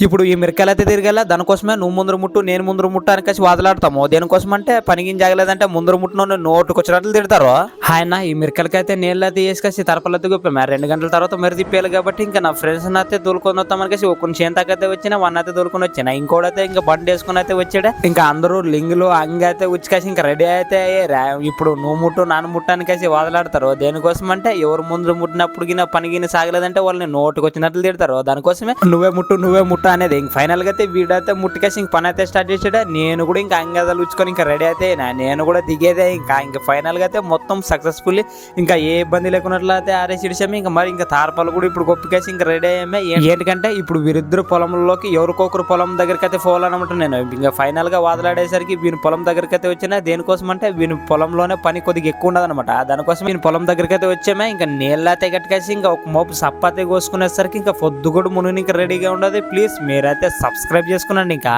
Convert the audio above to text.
ఇప్పుడు ఈ మిరకాయలు అయితే తిరిగేలా దానికోసమే నువ్వు ముందర ముట్టు నేను ముందర ముట్టు అని కలిసి వాదలాడతాము. దేనికోసం అంటే పనికి జాగలేదంటే ముందర ముట్టును నోటుకు వచ్చినట్లు తిడతారు. ఆయన ఈ మిరకాయలకైతే నీళ్ళు అయితే వేసుకొచ్చి తరపలతో గుప్పాము. 2 గంటల తర్వాత మరి తిప్పాలి కాబట్టి ఇంకా నా ఫ్రెండ్స్ అయితే దొరుకుని వస్తాం అనేసి కొన్ని చేంతకైతే వచ్చిన వన్ అయితే దొరుకుని వచ్చిన ఇంకోడైతే ఇంకా బండి వేసుకుని అయితే వచ్చాడు. ఇంకా అందరూ లింగులు అంగి అయితే ఉచ్చికేసి ఇంకా రెడీ అయితే ఇప్పుడు నువ్వు ముట్టు నాన్న ముట్టానికేసి వాదలాడతారు. దేనికోసం అంటే ఎవరు ముందు ముట్టినప్పుడు గిన పని గిన సాగలేదంటే వాళ్ళని నోటుకు వచ్చినట్లు తిడతారు. దానికోసమే నువ్వే ముట్టు అనేది ఇంక ఫైనల్ గా అయితే వీడైతే ముట్టుకేసి ఇంక పని అయితే స్టార్ట్ చేసాడు. నేను కూడా ఇంకా అంగదాలు ఉచ్చుకొని ఇంకా రెడీ అయితే నేను కూడా దిగేదే. ఇంకా ఫైనల్ గా అయితే మొత్తం సక్సెస్ఫుల్లీ ఇంకా ఏ ఇబ్బంది లేకున్నట్లు అయితే ఆరేసి ఇడిచాము. ఇంకా మరి ఇంకా తారపాలు కూడా ఇప్పుడు గొప్పకేసి ఇంకా రెడీ అయ్యామే. ఏంటంటే ఇప్పుడు వీరిద్దరు పొలంలోకి ఎవరికొకరు పొలం దగ్గరికి అయితే పోవాలన్నమాట. నేను ఇంకా ఫైనల్ గా వాదలాడేసరికి వీని పొలం దగ్గరికి అయితే వచ్చినా. దేనికోసం అంటే వీని పొలంలోనే పని కొద్దిగా ఎక్కువ ఉండదు అనమాట. దానికోసం వీని పొలం దగ్గరికి అయితే వచ్చామే. ఇంకా నీళ్ళు అయితే కట్టుకేసి ఇంకా ఒక మోపు సప్పాతే కోసుకునేసరికి ఇంకా పొద్దు కూడా మునుగు ఇంకా రెడీగా ఉండదు. ప్లీజ్ మీరైతే సబ్స్క్రైబ్ చేసుకున్నాండి ఇంకా.